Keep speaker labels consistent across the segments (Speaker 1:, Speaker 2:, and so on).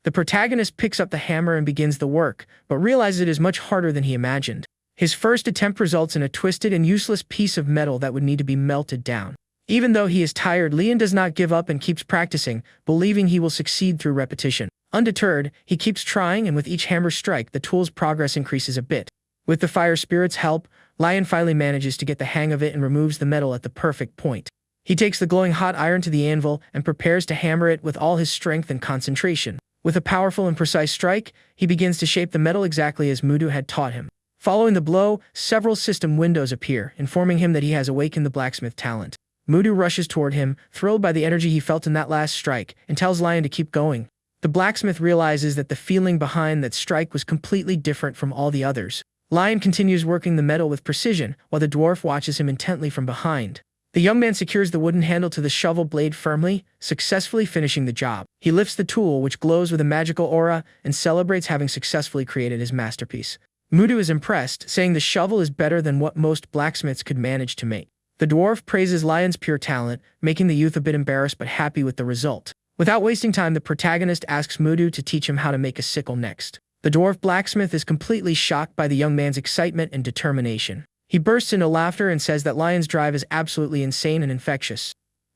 Speaker 1: The protagonist picks up the hammer and begins the work, but realizes it is much harder than he imagined. His first attempt results in a twisted and useless piece of metal that would need to be melted down. Even though he is tired, Leon does not give up and keeps practicing, believing he will succeed through repetition. Undeterred, he keeps trying, and with each hammer strike, the tool's progress increases a bit. With the fire spirit's help, Lion finally manages to get the hang of it and removes the metal at the perfect point. He takes the glowing hot iron to the anvil and prepares to hammer it with all his strength and concentration. With a powerful and precise strike, he begins to shape the metal exactly as Mudu had taught him. Following the blow, several system windows appear, informing him that he has awakened the blacksmith talent. Mudu rushes toward him, thrilled by the energy he felt in that last strike, and tells Lion to keep going. The blacksmith realizes that the feeling behind that strike was completely different from all the others. Lion continues working the metal with precision, while the dwarf watches him intently from behind. The young man secures the wooden handle to the shovel blade firmly, successfully finishing the job. He lifts the tool, which glows with a magical aura, and celebrates having successfully created his masterpiece. Mudu is impressed, saying the shovel is better than what most blacksmiths could manage to make. The dwarf praises Lion's pure talent, making the youth a bit embarrassed but happy with the result. Without wasting time, the protagonist asks Mudu to teach him how to make a sickle next. The dwarf blacksmith is completely shocked by the young man's excitement and determination. He bursts into laughter and says that Lion's drive is absolutely insane and infectious.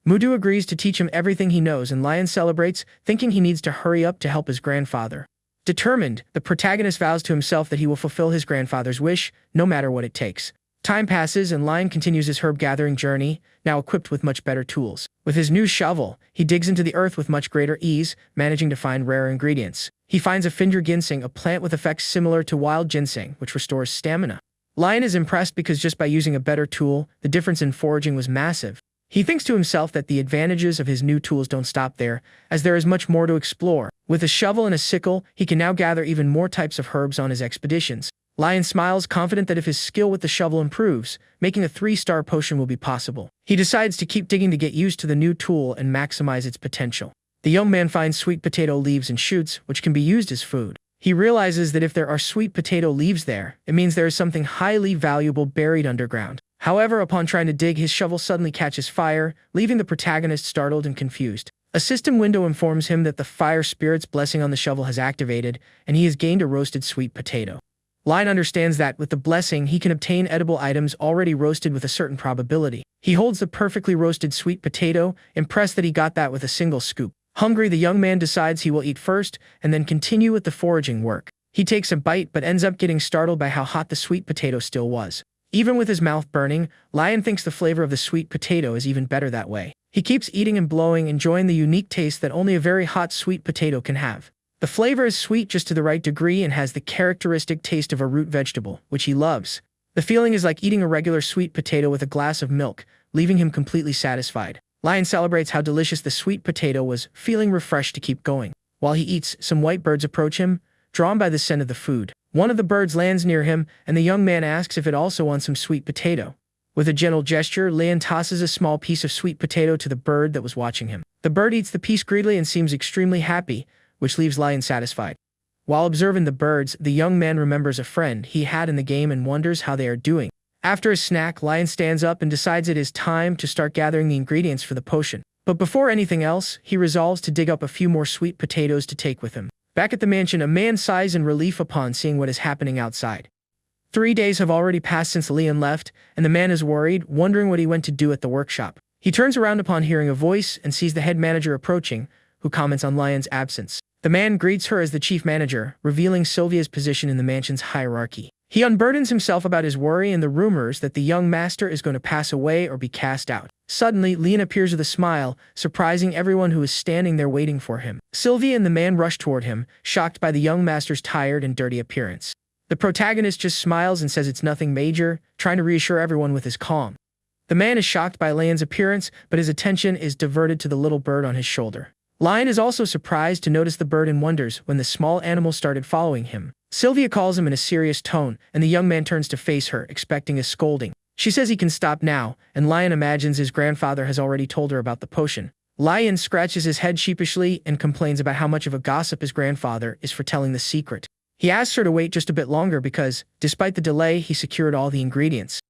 Speaker 1: Mudu agrees to teach him everything he knows, and Lion celebrates, thinking he needs to hurry up to help his grandfather. Determined, the protagonist vows to himself that he will fulfill his grandfather's wish, no matter what it takes. Time passes and Lion continues his herb-gathering journey, now equipped with much better tools. With his new shovel, he digs into the earth with much greater ease, managing to find rare ingredients. He finds a finger ginseng, a plant with effects similar to wild ginseng, which restores stamina. Lion is impressed because just by using a better tool, the difference in foraging was massive. He thinks to himself that the advantages of his new tools don't stop there, as there is much more to explore. With a shovel and a sickle, he can now gather even more types of herbs on his expeditions. Lion smiles, confident that if his skill with the shovel improves, making a 3-star potion will be possible. He decides to keep digging to get used to the new tool and maximize its potential. The young man finds sweet potato leaves and shoots, which can be used as food. He realizes that if there are sweet potato leaves there, it means there is something highly valuable buried underground. However, upon trying to dig, his shovel suddenly catches fire, leaving the protagonist startled and confused. A system window informs him that the fire spirit's blessing on the shovel has activated, and he has gained a roasted sweet potato. Lion understands that, with the blessing, he can obtain edible items already roasted with a certain probability. He holds the perfectly roasted sweet potato, impressed that he got that with a single scoop. Hungry, the young man decides he will eat first, and then continue with the foraging work. He takes a bite but ends up getting startled by how hot the sweet potato still was. Even with his mouth burning, Lion thinks the flavor of the sweet potato is even better that way. He keeps eating and blowing, enjoying the unique taste that only a very hot sweet potato can have. The flavor is sweet just to the right degree and has the characteristic taste of a root vegetable, which he loves. The feeling is like eating a regular sweet potato with a glass of milk, leaving him completely satisfied. Lion celebrates how delicious the sweet potato was, feeling refreshed to keep going. While he eats, some white birds approach him, drawn by the scent of the food. One of the birds lands near him, and the young man asks if it also wants some sweet potato. With a gentle gesture, Lion tosses a small piece of sweet potato to the bird that was watching him. The bird eats the piece greedily and seems extremely happy, which leaves Lion satisfied. While observing the birds, the young man remembers a friend he had in the game and wonders how they are doing. After his snack, Lion stands up and decides it is time to start gathering the ingredients for the potion. But before anything else, he resolves to dig up a few more sweet potatoes to take with him. Back at the mansion, a man sighs in relief upon seeing what is happening outside. 3 days have already passed since Leon left, and the man is worried, wondering what he went to do at the workshop. He turns around upon hearing a voice and sees the head manager approaching, who comments on Lion's absence. The man greets her as the chief manager, revealing Sylvia's position in the mansion's hierarchy. He unburdens himself about his worry and the rumors that the young master is going to pass away or be cast out. Suddenly, Leon appears with a smile, surprising everyone who is standing there waiting for him. Sylvia and the man rush toward him, shocked by the young master's tired and dirty appearance. The protagonist just smiles and says it's nothing major, trying to reassure everyone with his calm. The man is shocked by Leon's appearance, but his attention is diverted to the little bird on his shoulder. Lion is also surprised to notice the bird and wonders when the small animal started following him. Sylvia calls him in a serious tone, and the young man turns to face her, expecting a scolding. She says he can stop now, and Lion imagines his grandfather has already told her about the potion. Lion scratches his head sheepishly and complains about how much of a gossip his grandfather is for telling the secret. He asks her to wait just a bit longer because, despite the delay, he secured all the ingredients.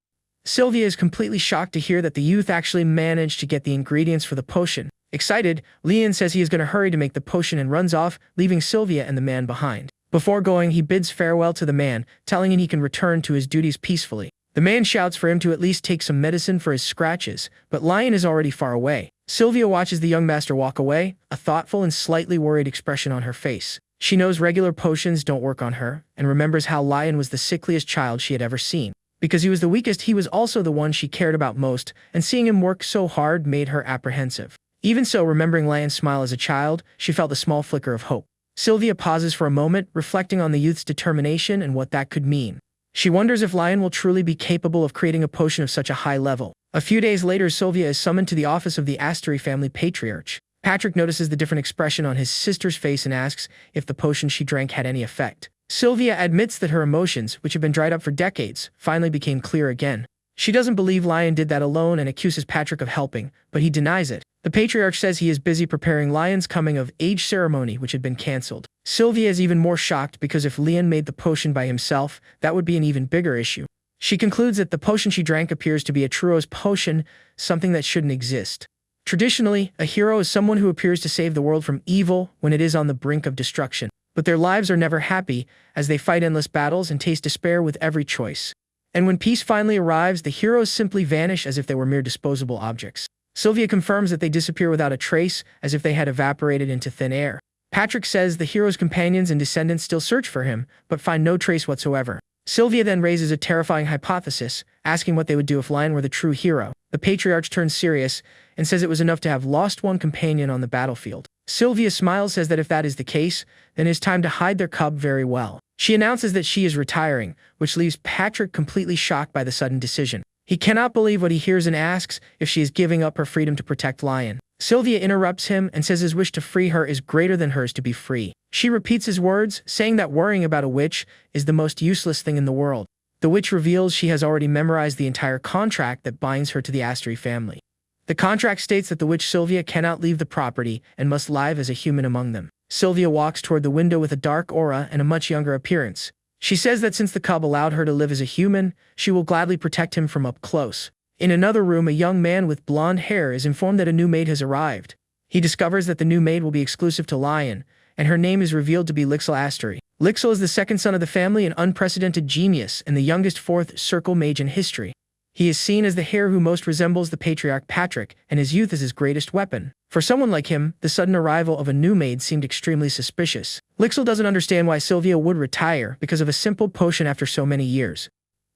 Speaker 1: Sylvia is completely shocked to hear that the youth actually managed to get the ingredients for the potion. Excited, Lian says he is going to hurry to make the potion and runs off, leaving Sylvia and the man behind. Before going, he bids farewell to the man, telling him he can return to his duties peacefully. The man shouts for him to at least take some medicine for his scratches, but Lian is already far away. Sylvia watches the young master walk away, a thoughtful and slightly worried expression on her face. She knows regular potions don't work on her, and remembers how Lian was the sickliest child she had ever seen. Because he was the weakest, he was also the one she cared about most, and seeing him work so hard made her apprehensive. Even so, remembering Lian's smile as a child, she felt a small flicker of hope. Sylvia pauses for a moment, reflecting on the youth's determination and what that could mean. She wonders if Lian will truly be capable of creating a potion of such a high level. A few days later, Sylvia is summoned to the office of the Astery family patriarch. Patrick notices the different expression on his sister's face and asks if the potion she drank had any effect. Sylvia admits that her emotions, which have been dried up for decades, finally became clear again. She doesn't believe Lian did that alone and accuses Patrick of helping, but he denies it. The patriarch says he is busy preparing Lian's coming-of-age ceremony, which had been cancelled. Sylvia is even more shocked because if Lian made the potion by himself, that would be an even bigger issue. She concludes that the potion she drank appears to be a Truo's potion, something that shouldn't exist. Traditionally, a hero is someone who appears to save the world from evil when it is on the brink of destruction. But their lives are never happy, as they fight endless battles and taste despair with every choice. And when peace finally arrives, the heroes simply vanish as if they were mere disposable objects. Sylvia confirms that they disappear without a trace, as if they had evaporated into thin air. Patrick says the hero's companions and descendants still search for him, but find no trace whatsoever. Sylvia then raises a terrifying hypothesis, asking what they would do if Lian were the true hero. The patriarch turns serious and says it was enough to have lost one companion on the battlefield. Sylvia smiles, says that if that is the case, then it is time to hide their cub very well. She announces that she is retiring, which leaves Patrick completely shocked by the sudden decision. He cannot believe what he hears and asks if she is giving up her freedom to protect Lian. Sylvia interrupts him and says his wish to free her is greater than hers to be free. She repeats his words, saying that worrying about a witch is the most useless thing in the world. The witch reveals she has already memorized the entire contract that binds her to the Astery family. The contract states that the witch Sylvia cannot leave the property and must live as a human among them. Sylvia walks toward the window with a dark aura and a much younger appearance. She says that since the cub allowed her to live as a human, she will gladly protect him from up close. In another room, a young man with blonde hair is informed that a new maid has arrived. He discovers that the new maid will be exclusive to Lian, and her name is revealed to be Lixil Astery. Lixil is the second son of the family, an unprecedented genius, and the youngest fourth circle mage in history. He is seen as the heir who most resembles the patriarch Patrick, and his youth is his greatest weapon. For someone like him, the sudden arrival of a new maid seemed extremely suspicious. Lixil doesn't understand why Sylvia would retire because of a simple potion after so many years.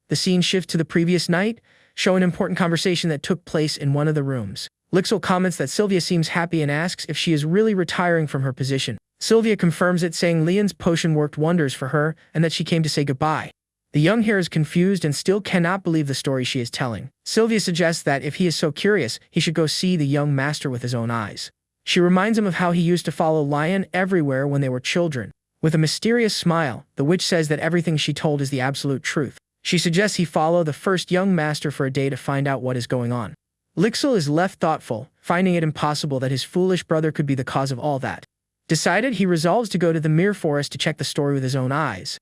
Speaker 1: The scene shifts to the previous night, showing an important conversation that took place in one of the rooms. Lixil comments that Sylvia seems happy and asks if she is really retiring from her position. Sylvia confirms it, saying Lian's potion worked wonders for her and that she came to say goodbye. The young hare is confused and still cannot believe the story she is telling. Sylvia suggests that if he is so curious, he should go see the young master with his own eyes. She reminds him of how he used to follow Lian everywhere when they were children. With a mysterious smile, the witch says that everything she told is the absolute truth. She suggests he follow the first young master for a day to find out what is going on. Lixil is left thoughtful, finding it impossible that his foolish brother could be the cause of all that. Decided, he resolves to go to the Mere Forest to check the story with his own eyes.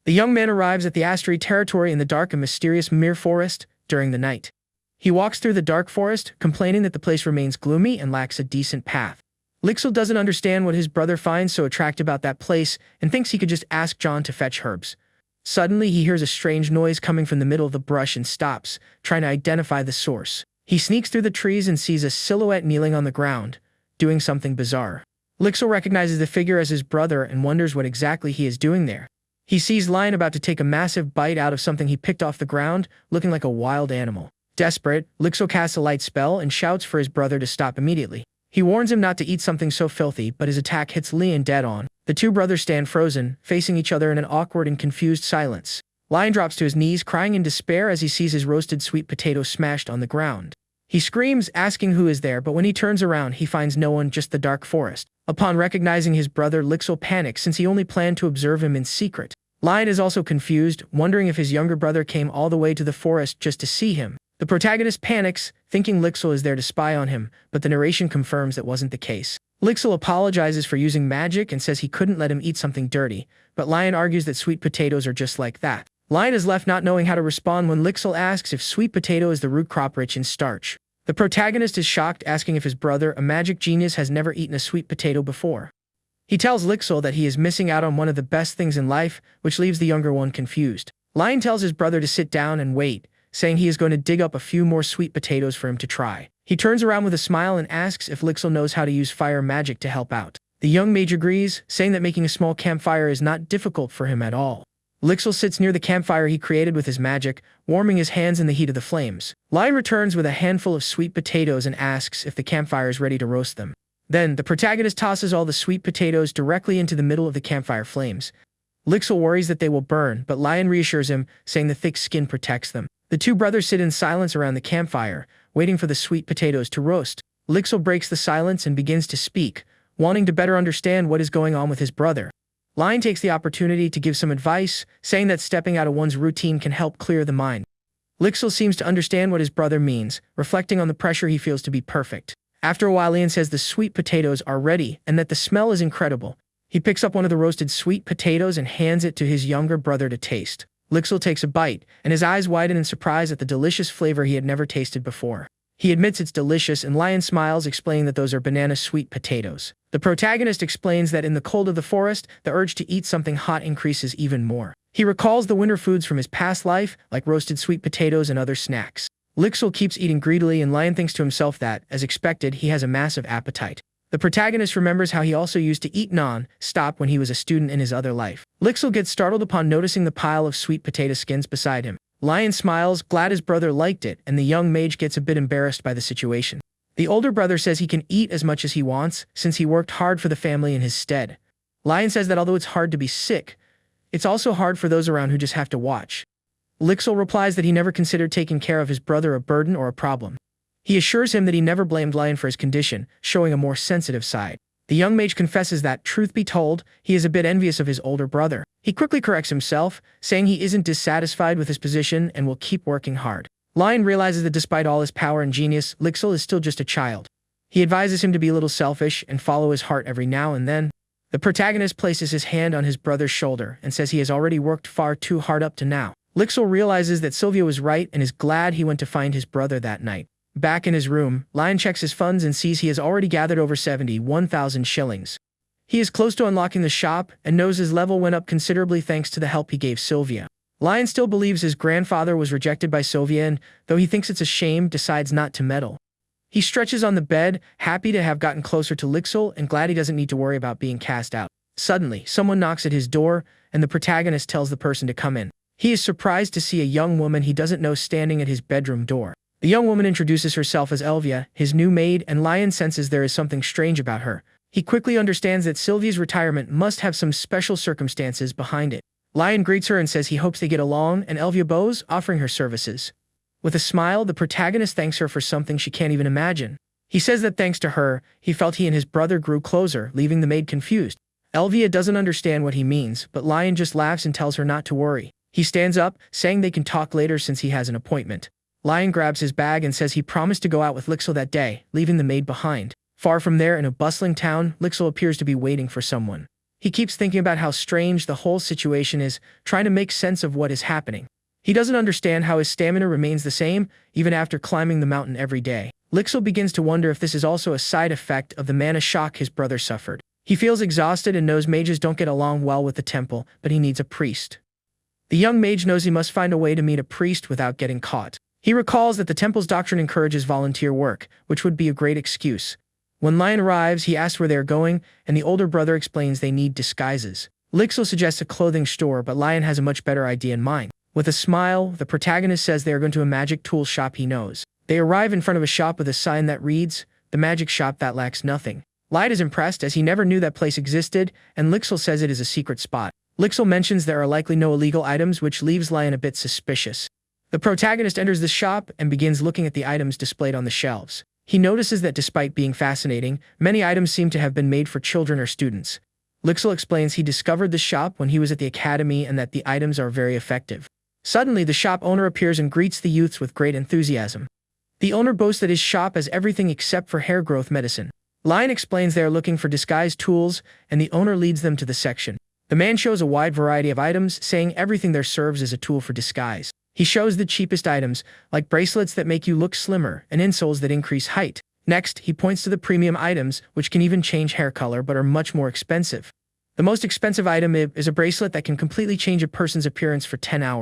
Speaker 1: The young man arrives at the Astery territory in the dark and mysterious Mere Forest during the night. He walks through the dark forest, complaining that the place remains gloomy and lacks a decent path. Lixil doesn't understand what his brother finds so attractive about that place and thinks he could just ask John to fetch herbs. Suddenly, he hears a strange noise coming from the middle of the brush and stops, trying to identify the source. He sneaks through the trees and sees a silhouette kneeling on the ground, doing something bizarre. Lixil recognizes the figure as his brother and wonders what exactly he is doing there. He sees Lian about to take a massive bite out of something he picked off the ground, looking like a wild animal. Desperate, Lixil casts a light spell and shouts for his brother to stop immediately. He warns him not to eat something so filthy, but his attack hits Lian dead on. The two brothers stand frozen, facing each other in an awkward and confused silence. Lian drops to his knees, crying in despair as he sees his roasted sweet potato smashed on the ground. He screams, asking who is there, but when he turns around, he finds no one, just the dark forest. Upon recognizing his brother, Lixil panics since he only planned to observe him in secret. Lian is also confused, wondering if his younger brother came all the way to the forest just to see him. The protagonist panics, thinking Lixil is there to spy on him, but the narration confirms that wasn't the case. Lixil apologizes for using magic and says he couldn't let him eat something dirty, but Lian argues that sweet potatoes are just like that. Lian is left not knowing how to respond when Lixil asks if sweet potato is the root crop rich in starch. The protagonist is shocked, asking if his brother, a magic genius, has never eaten a sweet potato before. He tells Lixil that he is missing out on one of the best things in life, which leaves the younger one confused. Lion tells his brother to sit down and wait, saying he is going to dig up a few more sweet potatoes for him to try. He turns around with a smile and asks if Lixil knows how to use fire magic to help out. The young mage agrees, saying that making a small campfire is not difficult for him at all. Lixil sits near the campfire he created with his magic, warming his hands in the heat of the flames. Lion returns with a handful of sweet potatoes and asks if the campfire is ready to roast them. Then, the protagonist tosses all the sweet potatoes directly into the middle of the campfire flames. Lixil worries that they will burn, but Lion reassures him, saying the thick skin protects them. The two brothers sit in silence around the campfire, waiting for the sweet potatoes to roast. Lixil breaks the silence and begins to speak, wanting to better understand what is going on with his brother. Lion takes the opportunity to give some advice, saying that stepping out of one's routine can help clear the mind. Lixil seems to understand what his brother means, reflecting on the pressure he feels to be perfect. After a while, Lion says the sweet potatoes are ready and that the smell is incredible. He picks up one of the roasted sweet potatoes and hands it to his younger brother to taste. Lixil takes a bite, and his eyes widen in surprise at the delicious flavor he had never tasted before. He admits it's delicious, and Lion smiles, explaining that those are banana sweet potatoes. The protagonist explains that in the cold of the forest, the urge to eat something hot increases even more. He recalls the winter foods from his past life, like roasted sweet potatoes and other snacks. Lixil keeps eating greedily, and Lion thinks to himself that, as expected, he has a massive appetite. The protagonist remembers how he also used to eat non-stop when he was a student in his other life. Lixil gets startled upon noticing the pile of sweet potato skins beside him. Lion smiles, glad his brother liked it, and the young mage gets a bit embarrassed by the situation. The older brother says he can eat as much as he wants, since he worked hard for the family in his stead. Lion says that although it's hard to be sick, it's also hard for those around who just have to watch. Lixil replies that he never considered taking care of his brother a burden or a problem. He assures him that he never blamed Lion for his condition, showing a more sensitive side. The young mage confesses that, truth be told, he is a bit envious of his older brother. He quickly corrects himself, saying he isn't dissatisfied with his position and will keep working hard. Lion realizes that despite all his power and genius, Lixil is still just a child. He advises him to be a little selfish and follow his heart every now and then. The protagonist places his hand on his brother's shoulder and says he has already worked far too hard up to now. Lixil realizes that Sylvia was right and is glad he went to find his brother that night. Back in his room, Lion checks his funds and sees he has already gathered over 71,000 shillings. He is close to unlocking the shop and knows his level went up considerably thanks to the help he gave Sylvia. Lion still believes his grandfather was rejected by Sylvia and, though he thinks it's a shame, decides not to meddle. He stretches on the bed, happy to have gotten closer to Lixil and glad he doesn't need to worry about being cast out. Suddenly, someone knocks at his door, and the protagonist tells the person to come in. He is surprised to see a young woman he doesn't know standing at his bedroom door. The young woman introduces herself as Elvia, his new maid, and Lion senses there is something strange about her. He quickly understands that Sylvia's retirement must have some special circumstances behind it. Lion greets her and says he hopes they get along, and Elvia bows, offering her services. With a smile, the protagonist thanks her for something she can't even imagine. He says that thanks to her, he felt he and his brother grew closer, leaving the maid confused. Elvia doesn't understand what he means, but Lion just laughs and tells her not to worry. He stands up, saying they can talk later since he has an appointment. Lion grabs his bag and says he promised to go out with Lixil that day, leaving the maid behind. Far from there, in a bustling town, Lixil appears to be waiting for someone. He keeps thinking about how strange the whole situation is, trying to make sense of what is happening. He doesn't understand how his stamina remains the same, even after climbing the mountain every day. Lixil begins to wonder if this is also a side effect of the mana shock his brother suffered. He feels exhausted and knows mages don't get along well with the temple, but he needs a priest. The young mage knows he must find a way to meet a priest without getting caught. He recalls that the temple's doctrine encourages volunteer work, which would be a great excuse. When Lion arrives, he asks where they are going, and the older brother explains they need disguises. Lixil suggests a clothing store, but Lion has a much better idea in mind. With a smile, the protagonist says they are going to a magic tool shop he knows. They arrive in front of a shop with a sign that reads, "The magic shop that lacks nothing." Lion is impressed as he never knew that place existed, and Lixil says it is a secret spot. Lixil mentions there are likely no illegal items, which leaves Lion a bit suspicious. The protagonist enters the shop and begins looking at the items displayed on the shelves. He notices that despite being fascinating, many items seem to have been made for children or students. Lixil explains he discovered the shop when he was at the academy and that the items are very effective. Suddenly, the shop owner appears and greets the youths with great enthusiasm. The owner boasts that his shop has everything except for hair growth medicine. Lion explains they are looking for disguise tools, and the owner leads them to the section. The man shows a wide variety of items, saying everything there serves as a tool for disguise. He shows the cheapest items, like bracelets that make you look slimmer and insoles that increase height. Next, he points to the premium items, which can even change hair color but are much more expensive. The most expensive item is a bracelet that can completely change a person's appearance for 10 hours.